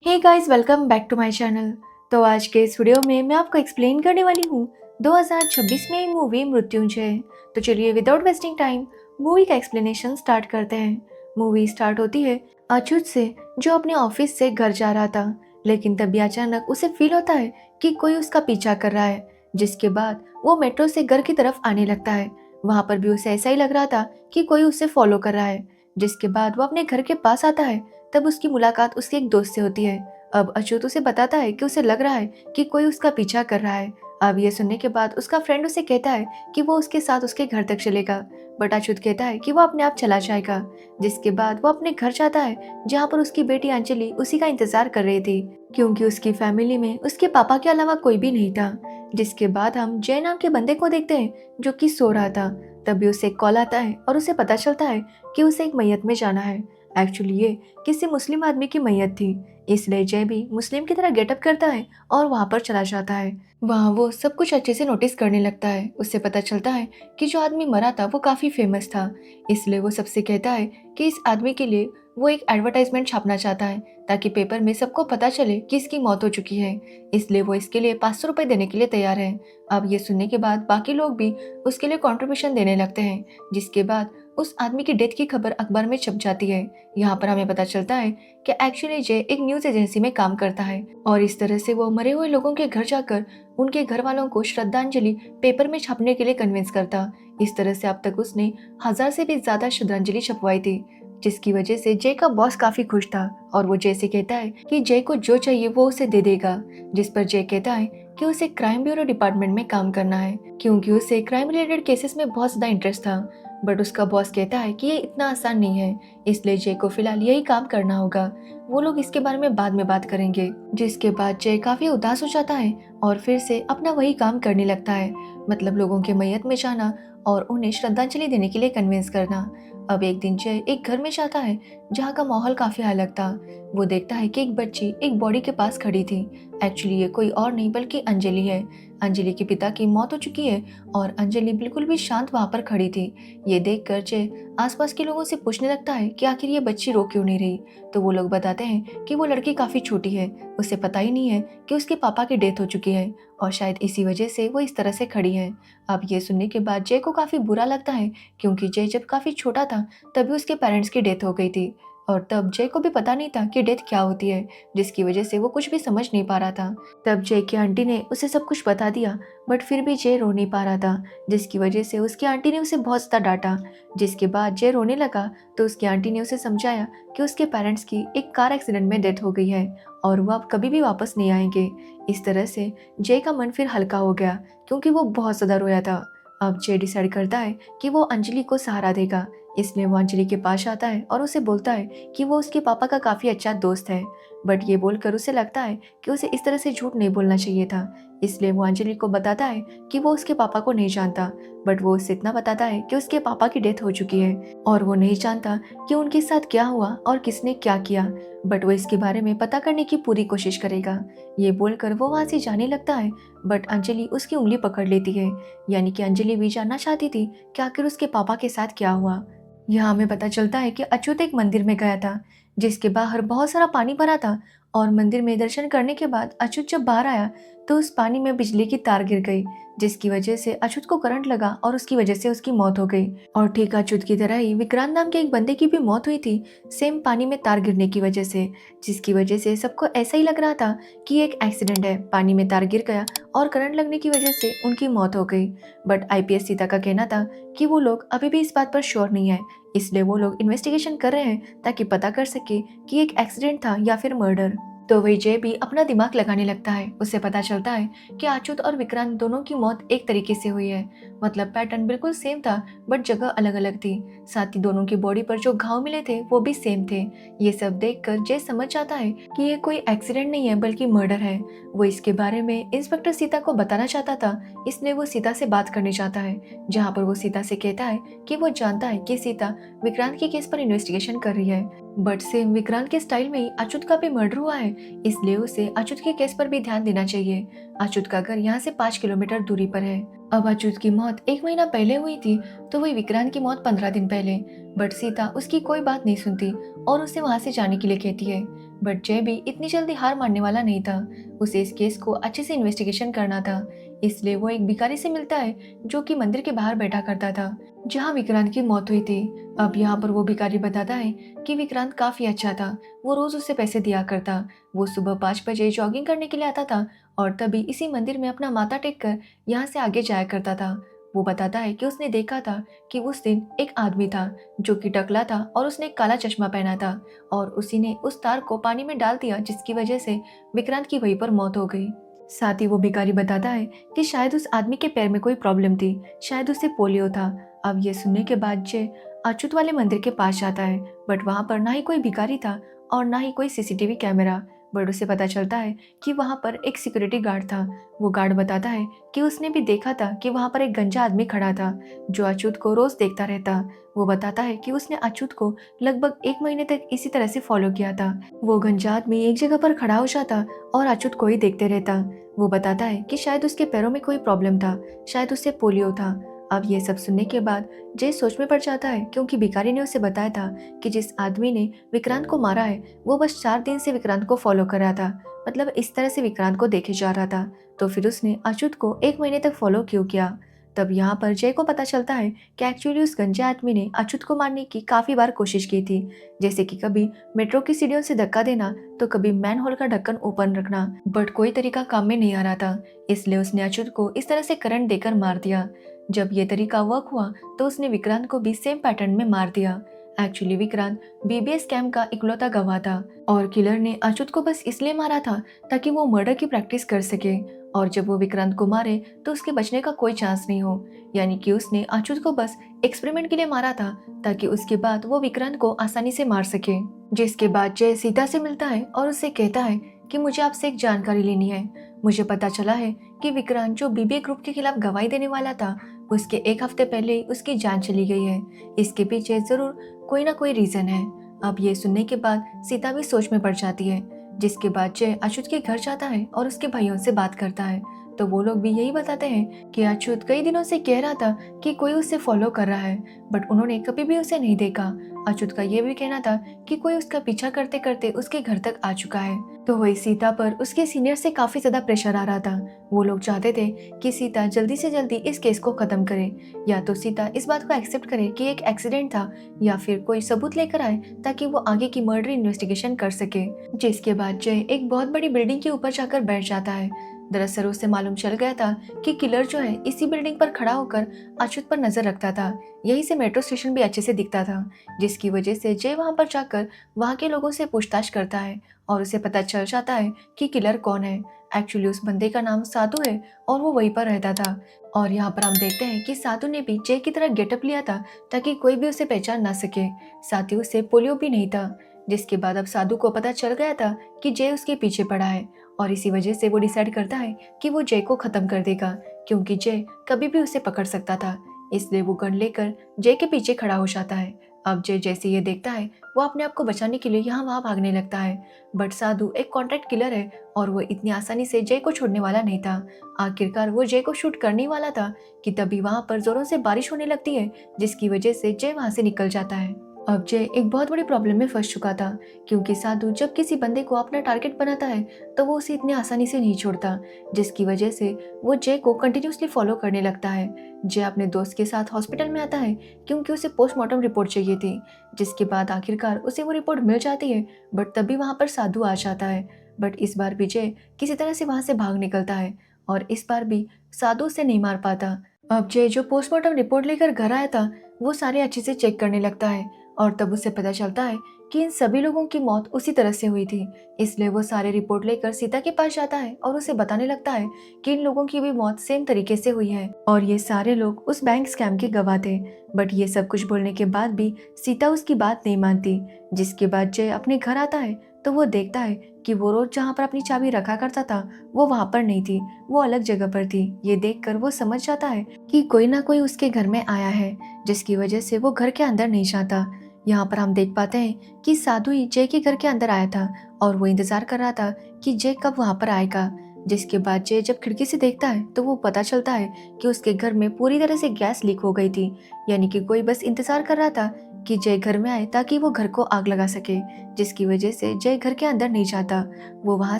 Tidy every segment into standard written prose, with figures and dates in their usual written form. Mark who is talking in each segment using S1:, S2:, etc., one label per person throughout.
S1: Hey guys, welcome back to my channel. तो आज के इस वीडियो में मैं आपको एक्सप्लेन करने वाली हूँ 2026 में मूवी मृत्युंजय। तो चलिए विदाउट वेस्टिंग टाइम मूवी का एक्सप्लेनेशन स्टार्ट करते हैं। मूवी स्टार्ट होती है अच्युत से, जो अपने ऑफिस से घर जा रहा था, लेकिन तभी अचानक उसे फील होता है कि कोई उसका पीछा कर रहा है। जिसके बाद वो मेट्रो से घर की तरफ आने लगता है। वहाँ पर भी उसे ऐसा ही लग रहा था कि कोई उसे फॉलो कर रहा है। जिसके बाद वो अपने घर के पास आता है, तब उसकी मुलाकात उसके एक दोस्त से होती है। अब अच्युत उसे बताता है कि उसे लग रहा है कि कोई उसका पीछा कर रहा है। अब ये सुनने के बाद उसका फ्रेंड उसे कहता है कि वो उसके साथ उसके घर तक चलेगा, बट अच्युत कहता है कि वो अपने आप चला जाएगा। जिसके बाद वो अपने घर जाता है, जहाँ पर उसकी बेटी अंजलि उसी का इंतजार कर रही थी, क्योंकि उसकी फैमिली में उसके पापा के अलावा कोई भी नहीं था। जिसके बाद हम जय नाम के बंदे को देखते हैं, जो कि सो रहा था। तभी उसे कॉल आता है और उसे पता चलता है कि उसे एक मैयत में जाना है। एक्चुअली ये किसी मुस्लिम आदमी की मैयत थी, इसलिए जय भी मुस्लिम की तरह गेटअप करता है और वहां पर चला जाता है। वहां वो सब कुछ अच्छे से नोटिस करने लगता है। उससे पता चलता है कि जो आदमी मरा था वो काफी फेमस था, इसलिए वो सबसे कहता है कि इस आदमी के लिए वो एक एडवर्टाइजमेंट छापना चाहता है, ताकि पेपर में सबको पता चले कि इसकी मौत हो चुकी है। इसलिए वो इसके लिए 500 रुपए देने के लिए तैयार है। अब ये सुनने के बाद बाकी लोग भी उसके लिए कॉन्ट्रीब्यूशन देने लगते हैं। जिसके बाद उस आदमी की डेथ की खबर अखबार में छप जाती है। यहाँ पर हमें पता चलता है कि एक्चुअली जय एक न्यूज एजेंसी में काम करता है, और इस तरह से वो मरे हुए लोगों के घर जाकर उनके घर वालों को श्रद्धांजलि पेपर में छापने के लिए कन्विंस करता। इस तरह से अब तक उसने 1000 से भी ज्यादा श्रद्धांजलि छपवाई थी, जिसकी वजह से जय का बॉस काफी खुश था और वो जय से कहता है कि जय को जो चाहिए वो उसे दे देगा। जिस पर जय कहता है कि उसे क्राइम ब्यूरो डिपार्टमेंट में काम करना है, क्योंकि उसे क्राइम रिलेटेड केसेस में बहुत ज्यादा इंटरेस्ट था। बट उसका बॉस कहता है कि ये इतना आसान नहीं है, इसलिए जय को फिलहाल यही काम करना होगा। वो लोग इसके बारे में बाद में बात करेंगे। जिसके बाद जय काफी उदास हो जाता है और फिर से अपना वही काम करने लगता है, मतलब लोगों के मैयत में जाना और उन्हें श्रद्धांजलि देने के लिए कन्विंस करना। अब एक दिन जय एक घर में जाता है, जहाँ का माहौल काफी अलग था। वो देखता है कि एक बच्ची एक बॉडी के पास खड़ी थी। एक्चुअली ये कोई और नहीं बल्कि अंजलि है। अंजलि के पिता की मौत हो चुकी है और अंजलि बिल्कुल भी शांत वहां पर खड़ी थी। ये देखकर जय आसपास के लोगों से पूछने लगता है कि आखिर ये बच्ची रो क्यों नहीं रही। तो वो लोग बताते हैं कि वो लड़की काफी छोटी है, उसे पता ही नहीं है कि उसके पापा की डेथ हो चुकी है और शायद इसी वजह से वो इस तरह से खड़ी है। अब ये सुनने के बाद जय को काफी बुरा लगता है, क्योंकि जय जब काफी छोटा था तभी उसके पेरेंट्स की डेथ हो गई थी, और तब जय को भी पता नहीं था कि डेथ क्या होती है, जिसकी वजह से वो कुछ भी समझ नहीं पा रहा था। तब जय की आंटी ने उसे सब कुछ बता दिया, बट फिर भी जय रो नहीं पा रहा था, जिसकी वजह से उसकी आंटी ने उसे बहुत ज्यादा डांटा। जिसके बाद जय रोने लगा तो उसकी आंटी ने उसे समझाया कि उसके पेरेंट्स की एक कार एक्सीडेंट में डेथ हो गई है और वो अब कभी भी वापस नहीं आएंगे। इस तरह से जय का मन फिर हल्का हो गया, क्योंकि वो बहुत ज्यादा रोया था। अब जय डिसाइड करता है कि वो अंजलि को सहारा देगा, इसलिए वो अंजलि के पास आता है और उसे बोलता है कि वो उसके पापा का काफी अच्छा दोस्त है। बट ये बोलकर उसे लगता है कि उसे इस तरह से झूठ नहीं बोलना चाहिए था, इसलिए वो अंजलि को बताता है कि वो उसके पापा को नहीं जानता। बट वो उससे इतना बताता है कि उसके पापा की डेथ हो चुकी है और वो नहीं जानता कि उनके साथ क्या हुआ और किसने क्या किया, बट वो इसके बारे में पता करने की पूरी कोशिश करेगा। ये बोलकर वो वहां से जाने लगता है, बट अंजलि उसकी उंगली पकड़ लेती है। यानी कि अंजलि भी जानना चाहती थी कि आखिर उसके पापा के साथ क्या हुआ। यहाँ हमें पता चलता है कि अच्युत एक मंदिर में गया था, जिसके बाहर बहुत सारा पानी भरा था, और मंदिर में दर्शन करने के बाद अच्युत जब बाहर आया तो उस पानी में बिजली की तार गिर गई, जिसकी वजह से अच्युत को करंट लगा और उसकी वजह से उसकी मौत हो गई। और ठीक अच्युत की तरह ही विक्रांत नाम के एक बंदे की भी मौत हुई थी, सेम पानी में तार गिरने की वजह से, जिसकी वजह से सबको ऐसा ही लग रहा था कि एक एक्सीडेंट है, पानी में तार गिर गया और करंट लगने की वजह से उनकी मौत हो गई। बट आईपीएस सीता का कहना था कि वो लोग अभी भी इस बात पर श्योर नहीं है, इसलिए वो लोग इन्वेस्टिगेशन कर रहे हैं ताकि पता कर सके कि एक एक्सीडेंट था या फिर मर्डर। तो वही जय भी अपना दिमाग लगाने लगता है। उसे पता चलता है कि अच्युत और विक्रांत दोनों की मौत एक तरीके से हुई है, मतलब पैटर्न बिल्कुल सेम था बट जगह अलग अलग थी। साथ ही दोनों की बॉडी पर जो घाव मिले थे वो भी सेम थे। ये सब देखकर जय समझ जाता है कि ये कोई एक्सीडेंट नहीं है बल्कि मर्डर है। वो इसके बारे में इंस्पेक्टर सीता को बताना चाहता था, इसलिए वो सीता से बात करने चाहता है, जहाँ पर वो सीता से कहता है कि वो जानता है कि सीता विक्रांत के केस पर इन्वेस्टिगेशन कर रही है, बट सेम विक्रांत के स्टाइल में ही अच्युत का भी मर्डर हुआ है, इसलिए उसे अच्युत के केस पर भी ध्यान देना चाहिए। अच्युत का घर यहाँ से 5 किलोमीटर दूरी पर है। अब अच्युत की मौत 1 महीना पहले हुई थी, तो वही विक्रांत की मौत 15 दिन पहले। बट सीता उसकी कोई बात नहीं सुनती और उसे वहां से जाने के लिए कहती है। बट जय भी इतनी जल्दी हार मानने वाला नहीं था। उसे इस केस को अच्छे से इन्वेस्टिगेशन करना था। इसलिए वो एक भिखारी से मिलता है जो कि मंदिर के बाहर बैठा करता था जहाँ विक्रांत की मौत हुई थी। अब यहाँ पर वो भिखारी बताता है कि विक्रांत काफी अच्छा था, वो रोज उसे पैसे दिया करता। वो सुबह 5 बजे जॉगिंग करने के लिए आता था और तभी इसी मंदिर में अपना माथा टेक कर यहाँ से आगे जाया करता था। वो बताता है कि उसने देखा था कि उस दिन एक आदमी था जो कि टकला था और उसने काला चश्मा पहना था और उसी ने उस तार को पानी में डाल दिया, जिसकी वजह से विक्रांत की वहीं पर मौत हो गई। साथ ही वो भिखारी बताता है कि शायद उस आदमी के पैर में कोई प्रॉब्लम थी, शायद उसे पोलियो था। अब ये सुनने के बाद जय अछूत वाले मंदिर के पास जाता है, बट वहां पर ना ही कोई भिखारी था और ना ही कोई सीसीटीवी कैमरा। बट उसे पता चलता है कि वहां पर एक सिक्योरिटी गार्ड था। वो गार्ड बताता है कि उसने भी देखा था कि वहां पर एक गंजा आदमी खड़ा था जो अछूत को रोज देखता रहता। वो बताता है कि उसने अछूत को लगभग 1 महीने तक इसी तरह से फॉलो किया था। वो गंजा आदमी एक जगह पर खड़ा हो जाता और अछूत को ही देखते रहता। वो बताता है कि शायद उसके पैरों में कोई प्रॉब्लम था, शायद उसे पोलियो था। अब ये सब सुनने के बाद जय सोच में पड़ जाता है, क्योंकि भिखारी ने उसे बताया था कि जिस आदमी ने विक्रांत को मारा है वो बस 4 दिन से विक्रांत को फॉलो कर रहा था, मतलब इस तरह से विक्रांत को देखे जा रहा था। तो फिर उसने अच्युत को 1 महीने तक फॉलो क्यों किया। तब यहाँ पर जय को पता चलता है कि एक्चुअली उस गंजे आदमी ने अच्युत को मारने की काफी बार कोशिश की थी, जैसे कि कभी मेट्रो की सीढ़ियों से धक्का देना तो कभी मैन होल का ढक्कन ओपन रखना, बट कोई तरीका काम में नहीं आ रहा था। इसलिए उसने अच्युत को इस तरह से करंट देकर मार दिया। जब ये तरीका वर्क हुआ तो उसने विक्रांत को भी सेम पैटर्न में मार दिया। एक्चुअली विक्रांत बीबीए स्कैम का इकलौता गवाह था और किलर ने अच्युत को बस इसलिए मारा था ताकि वो मर्डर की प्रैक्टिस कर सके, और जब वो विक्रांत को मारे तो उसके बचने का कोई चांस नहीं हो। यानी कि उसने अच्युत को बस एक्सपेरिमेंट के लिए मारा था ताकि उसके बाद वो विक्रांत को आसानी से मार सके। जिसके बाद जय सीता से मिलता है और उससे कहता है कि मुझे आपसे एक जानकारी लेनी है। मुझे पता चला है कि विक्रांत जो बीबीए ग्रुप के खिलाफ गवाही देने वाला था, उसके 1 हफ्ते पहले ही उसकी जान चली गई है। इसके पीछे जरूर कोई ना कोई रीजन है। अब ये सुनने के बाद सीता भी सोच में पड़ जाती है। जिसके बाद जय अच्युत के घर जाता है और उसके भाइयों से बात करता है, तो वो लोग भी यही बताते हैं कि अच्युत कई दिनों से कह रहा था कि कोई उसे फॉलो कर रहा है, बट उन्होंने कभी भी उसे नहीं देखा। अच्युत का ये भी कहना था कि कोई उसका पीछा करते करते उसके घर तक आ चुका है। तो वही सीता पर उसके सीनियर से काफी ज्यादा प्रेशर आ रहा था। वो लोग चाहते थे कि सीता जल्दी से जल्दी इस केस को खत्म करे, या तो सीता इस बात को एक्सेप्ट करे कि एक एक्सीडेंट था, या फिर कोई सबूत लेकर आए ताकि वो आगे की मर्डर इन्वेस्टिगेशन कर सके। जिसके बाद जय एक बहुत बड़ी बिल्डिंग के ऊपर जाकर बैठ जाता है। दरअसल उसे मालूम चल गया था कि किलर जो है इसी बिल्डिंग पर खड़ा होकर अच्युत पर नजर रखता था। यहीं से मेट्रो स्टेशन भी अच्छे से दिखता था, जिसकी वजह से जय वहां पर जाकर वहां के लोगों से पूछताछ करता है और उसे पता चल जाता है कि किलर कौन है। एक्चुअली उस बंदे का नाम साधु है और वो वहीं पर रहता था। और यहाँ पर हम देखते हैं कि साधु ने भी जय की तरह गेटअप लिया था ताकि कोई भी उसे पहचान ना सके। साथ ही उसे पोलियो भी नहीं था। जिसके बाद अब साधु को पता चल गया था कि जय उसके पीछे पड़ा है, और इसी वजह से वो डिसाइड करता है कि वो जय को खत्म कर देगा, क्योंकि जय कभी भी उसे पकड़ सकता था। इसलिए वो गन लेकर जय के पीछे खड़ा हो जाता है। अब जय जैसे ये देखता है वो अपने आप को बचाने के लिए यहाँ वहाँ भागने लगता है, बट साधु एक कॉन्ट्रैक्ट किलर है और वो इतनी आसानी से जय को छोड़ने वाला नहीं था। आखिरकार वो जय को शूट करने वाला था कि तभी वहाँ पर जोरों से बारिश होने लगती है, जिसकी वजह से जय वहाँ से निकल जाता है। अब जय एक बहुत बड़ी प्रॉब्लम में फंस चुका था, क्योंकि साधु जब किसी बंदे को अपना टारगेट बनाता है तो वो उसे इतनी आसानी से नहीं छोड़ता, जिसकी वजह से वो जय को कंटिन्यूसली फॉलो करने लगता है। जय अपने दोस्त के साथ हॉस्पिटल में आता है क्योंकि उसे पोस्टमार्टम रिपोर्ट चाहिए थी। जिसके बाद आखिरकार उसे वो रिपोर्ट मिल जाती है, बट तभी वहाँ पर साधु आ जाता है। बट इस बार भी जय किसी तरह से वहाँ से भाग निकलता है और इस बार भी साधु उसे नहीं मार पाता। अब जय जो पोस्टमार्टम रिपोर्ट लेकर घर आया था वो सारे अच्छे से चेक करने लगता है, और तब उसे पता चलता है कि इन सभी लोगों की मौत उसी तरह से हुई थी। इसलिए वो सारे रिपोर्ट लेकर सीता के पास जाता है और उसे बताने लगता है कि इन लोगों की भी मौत सेम तरीके से हुई है और ये सारे लोग उस बैंक स्कैम के गवाह थे। बट ये सब कुछ बोलने के बाद भी सीता उसकी बात नहीं मानती। जिसके बाद जय अपने घर आता है तो वो देखता है कि वो रोज जहाँ पर अपनी चाबी रखा करता था वो वहाँ पर नहीं थी, वो अलग जगह पर थी। ये देखकर वो समझ जाता है कि कोई ना कोई उसके घर में आया है, जिसकी वजह से वो घर के अंदर नहीं जाता। यहाँ पर हम देख पाते हैं कि साधु ही जय के घर के अंदर आया था और वो इंतजार कर रहा था कि जय कब वहाँ पर आएगा। जिसके बाद जय जब खिड़की से देखता है तो वो पता चलता है कि उसके घर में पूरी तरह से गैस लीक हो गई थी, यानी कि कोई बस इंतजार कर रहा था कि जय घर में आए ताकि वो घर को आग लगा सके, जिसकी वजह से जय घर के अंदर नहीं जाता। वो वहां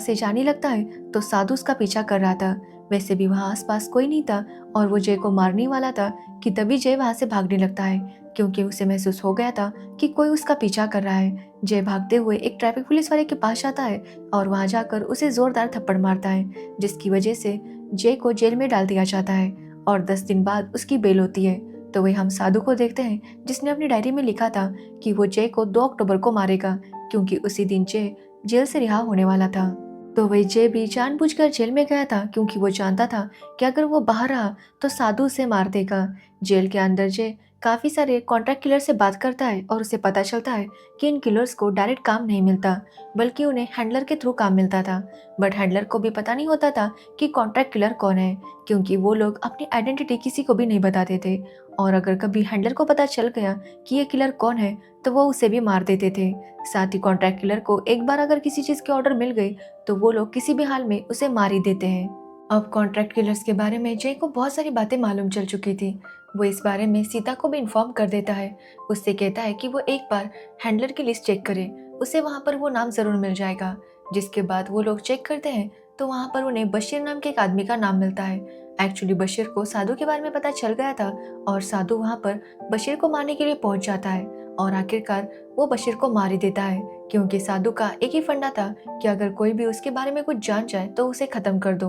S1: से जाने लगता है तो साधु उसका पीछा कर रहा था। वैसे भी वहां आसपास कोई नहीं था और वो जय को मारने वाला था कि तभी जय वहां से भागने लगता है, क्योंकि उसे महसूस हो गया था कि कोई उसका पीछा कर रहा है। जय भागते हुए एक ट्रैफिक पुलिस वाले के पास जाता है और वहां जाकर उसे जोरदार थप्पड़ मारता है, जिसकी वजह से जय को जेल में डाल दिया जाता है और 10 दिन बाद उसकी बेल होती है। तो वही हम साधु को देखते हैं, जिसने अपनी डायरी में लिखा था कि वो जय को 2 अक्टूबर को मारेगा, क्योंकि उसी दिन जय जेल से रिहा होने वाला था। तो वही जय भी जानबूझकर जेल में गया था, क्योंकि वो जानता था कि अगर वो बाहर रहा तो साधु उसे मार देगा। जेल के अंदर जय काफी सारे कॉन्ट्रैक्ट किलर से बात करता है और उसे पता चलता है कि इन किलर्स को डायरेक्ट काम नहीं मिलता, बल्कि उन्हें हैंडलर के थ्रू काम मिलता था। बट हैंडलर को भी पता नहीं होता था कि कॉन्ट्रैक्ट किलर कौन है, क्योंकि वो लोग अपनी आइडेंटिटी किसी को भी नहीं बताते थे। और अगर कभी हैंडलर को पता चल गया कि ये किलर कौन है तो वो उसे भी मार देते थे। साथ ही कॉन्ट्रैक्ट किलर को एक बार अगर किसी चीज के ऑर्डर मिल गई तो वो लोग किसी भी हाल में उसे मार ही देते हैं। अब कॉन्ट्रैक्ट किलर्स के बारे में जय को बहुत सारी बातें मालूम चल चुकी थी। वो इस बारे में सीता को भी इन्फॉर्म कर देता है। उससे कहता है कि वो एक बार हैंडलर की लिस्ट चेक करे, उसे वहाँ पर वो नाम जरूर मिल जाएगा। जिसके बाद वो लोग चेक करते हैं तो वहाँ पर उन्हें बशीर नाम के एक आदमी का नाम मिलता है। एक्चुअली बशीर को साधु के बारे में पता चल गया था और साधु वहाँ पर बशीर को मारने के लिए पहुंच जाता है और आखिरकार वो बशीर को मार ही देता है, क्योंकि साधु का एक ही फंडा था कि अगर कोई भी उसके बारे में कुछ जान जाए तो उसे खत्म कर दो।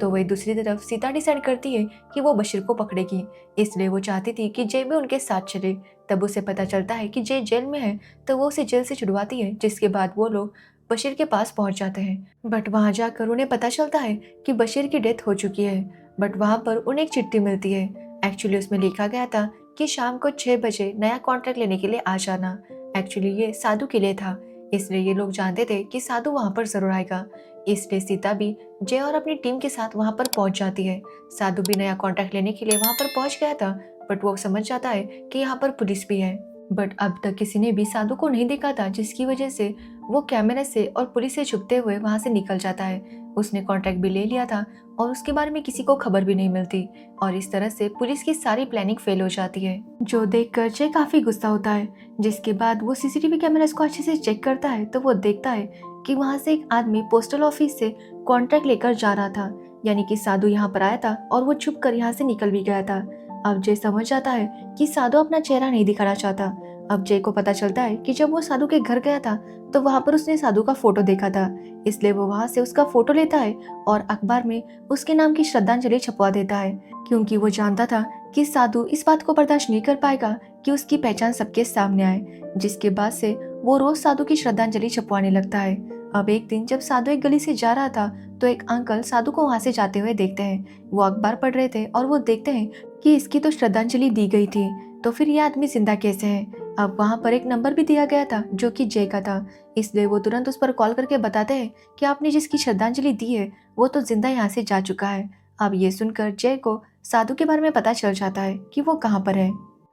S1: तो वही दूसरी तरफ सीता डिसाइड करती है कि वो बशीर को पकड़ेगी, इसलिए वो चाहती थी कि जय भी उनके साथ चले। तब उसे पता चलता है कि जय जेल में है तो वो उसे जेल से छुड़वाती है, जिसके बाद वो लोग बशीर के पास पहुंच जाते हैं। बट वहां जाकर उन्हें पता चलता है कि बशीर की डेथ हो चुकी है। बट वहां पर उन्हें एक चिट्ठी मिलती है। एक्चुअली उसमें लिखा गया था कि शाम को 6 बजे नया कॉन्ट्रैक्ट लेने के लिए आ जाना। एक्चुअली ये साधु के लिए था, इसलिए ये लोग जानते थे कि साधु वहां पर जरूर आएगा। इसलिए सीता भी जय और अपनी टीम के साथ वहां पर पहुंच जाती है। साधु भी नया कॉन्ट्रैक्ट लेने के लिए वहां पर पहुंच गया था, बट वो समझ जाता है कि यहाँ पर पुलिस भी है। बट अब तक किसी ने भी साधु को नहीं देखा था, जिसकी वजह से वो कैमरे से और पुलिस से छुपते हुए वहां से निकल जाता है। उसने कॉन्ट्रैक्ट भी ले लिया था और उसके बारे में किसी को खबर भी नहीं मिलती और इस तरह से पुलिस की सारी प्लानिंग फेल हो जाती है, जो देखकर जय काफी गुस्सा होता है। जिसके बाद वो सीसीटीवी कैमरास को अच्छे से चेक करता है तो वो देखता है कि वहां से एक आदमी पोस्टल ऑफिस से कॉन्ट्रैक्ट लेकर जा रहा था, यानी कि साधु यहाँ पर आया था और वो छुप कर यहाँ से निकल भी गया था। अब जय समझ जाता है कि साधु अपना चेहरा नहीं दिखाना चाहता। अब जय को पता चलता है कि जब वो साधु के घर गया था तो वहां पर उसने साधु का फोटो देखा था, इसलिए वो वहां से उसका फोटो लेता है और अखबार में उसके नाम की श्रद्धांजलि छपवा देता है, क्योंकि वो जानता था कि साधु इस बात को बर्दाश्त नहीं कर पाएगा कि उसकी पहचान सबके सामने आए। जिसके बाद से वो रोज साधु की श्रद्धांजलि छपवाने लगता है। अब एक दिन जब साधु एक गली से जा रहा था तो एक अंकल साधु को वहां से जाते हुए देखते हैं। वो अखबार पढ़ रहे थे और वो देखते हैं कि इसकी तो श्रद्धांजलि दी गई थी, तो फिर ये आदमी जिंदा कैसे है। अब वहां पर एक नंबर भी दिया गया था जो कि जय का था, इसलिए वो तुरंत उस पर कॉल करके बताते हैं कि आपने जिसकी श्रद्धांजलि दी है वो तो जिंदा यहाँ से जा चुका है। अब ये सुनकर जय को साधु के बारे में पता चल जाता है कि वो कहाँ पर है।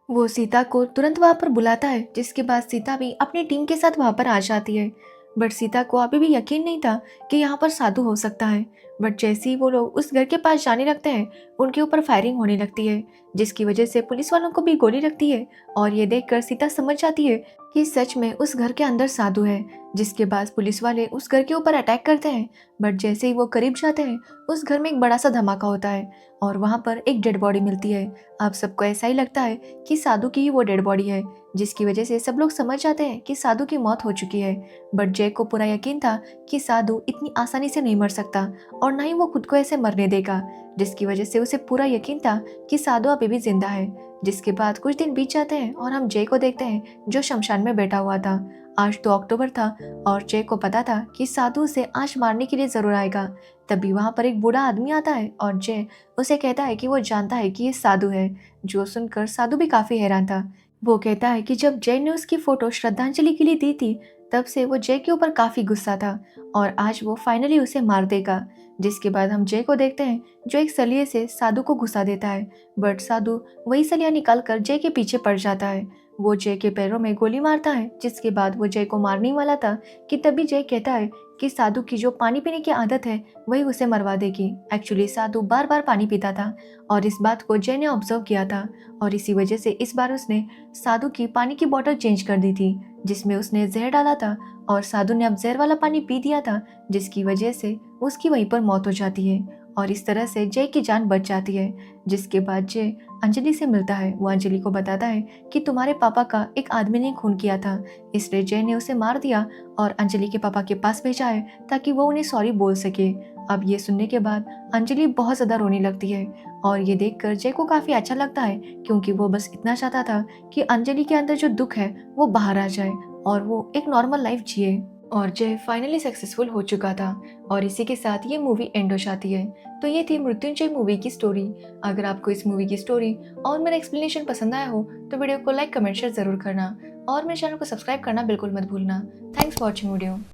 S1: वो सीता को तुरंत वहां पर बुलाता है, जिसके बाद सीता भी अपनी टीम के साथ वहां पर आ जाती है। बट सीता को अभी भी यकीन नहीं था कि यहाँ पर साधु हो सकता है। बट जैसे ही वो लोग उस घर के पास जाने लगते हैं उनके ऊपर फायरिंग होने लगती है, जिसकी वजह से पुलिस वालों को भी गोली लगती है और ये देखकर सीता समझ जाती है कि सच में उस घर के अंदर साधु है। जिसके बाद पुलिस वाले उस घर के ऊपर अटैक करते हैं। बट जैसे ही वो करीब जाते हैं उस घर में एक बड़ा सा धमाका होता है और वहां पर एक डेड बॉडी मिलती है। अब सबको ऐसा ही लगता है कि साधु की ही वो डेड बॉडी है, जिसकी वजह से सब लोग समझ जाते हैं कि साधु की मौत हो चुकी है। बट जय को पूरा यकीन था कि साधु इतनी आसानी से नहीं मर सकता और ना ही वो खुद को ऐसे मरने देगा, जिसकी वजह से उसे पूरा यकीन था कि साधु अभी भी जिंदा है। जिसके बाद कुछ दिन बीत जाते हैं और हम जय को देखते हैं जो शमशान में बैठा हुआ था। आज 2 अक्टूबर था और जय को पता था कि साधु उसे आज मारने के लिए जरूर आएगा। तभी वहां पर एक बूढ़ा आदमी आता है और जय उसे कहता है कि वो जानता है कि ये साधु है, जो सुनकर साधु भी काफी हैरान था। वो कहता है कि जब जय ने उसकी फोटो श्रद्धांजलि के लिए दी थी तब से वो जय के ऊपर काफी गुस्सा था और आज वो फाइनली उसे मार देगा। जिसके बाद हम जय को देखते हैं जो एक सलिए से साधु को घुसा देता है, बट साधु वही सलिया निकाल कर जय के पीछे पड़ जाता है। वो जय के पैरों में गोली मारता है, जिसके बाद वो जय को मारने ही वाला था कि तभी जय कहता है कि साधु की जो पानी पीने की आदत है वही उसे मरवा देगी। एक्चुअली साधु बार बार पानी पीता था और इस बात को जय ने ऑब्जर्व किया था और इसी वजह से इस बार उसने साधु की पानी की बोतल चेंज कर दी थी, जिसमें उसने जहर डाला था और साधु ने अब जहर वाला पानी पी दिया था, जिसकी वजह से उसकी वहीं पर मौत हो जाती है और इस तरह से जय की जान बच जाती है। जिसके बाद जय अंजलि से मिलता है। वो अंजलि को बताता है कि तुम्हारे पापा का एक आदमी ने खून किया था, इसलिए जय ने उसे मार दिया और अंजलि के पापा के पास भेजा है ताकि वो उन्हें सॉरी बोल सके। अब ये सुनने के बाद अंजलि बहुत ज़्यादा रोने लगती है और ये देखकर जय को काफ़ी अच्छा लगता है, क्योंकि वो बस इतना चाहता था कि अंजलि के अंदर जो दुख है वो बाहर आ जाए और वो एक नॉर्मल लाइफ जिए। और जय फाइनली सक्सेसफुल हो चुका था और इसी के साथ ये मूवी एंड हो जाती है। तो ये थी मृत्युंजय मूवी की स्टोरी। अगर आपको इस मूवी की स्टोरी और मेरा एक्सप्लेनेशन पसंद आया हो तो वीडियो को लाइक कमेंट शेयर जरूर करना और मेरे चैनल को सब्सक्राइब करना बिल्कुल मत भूलना। Thanks for watching video.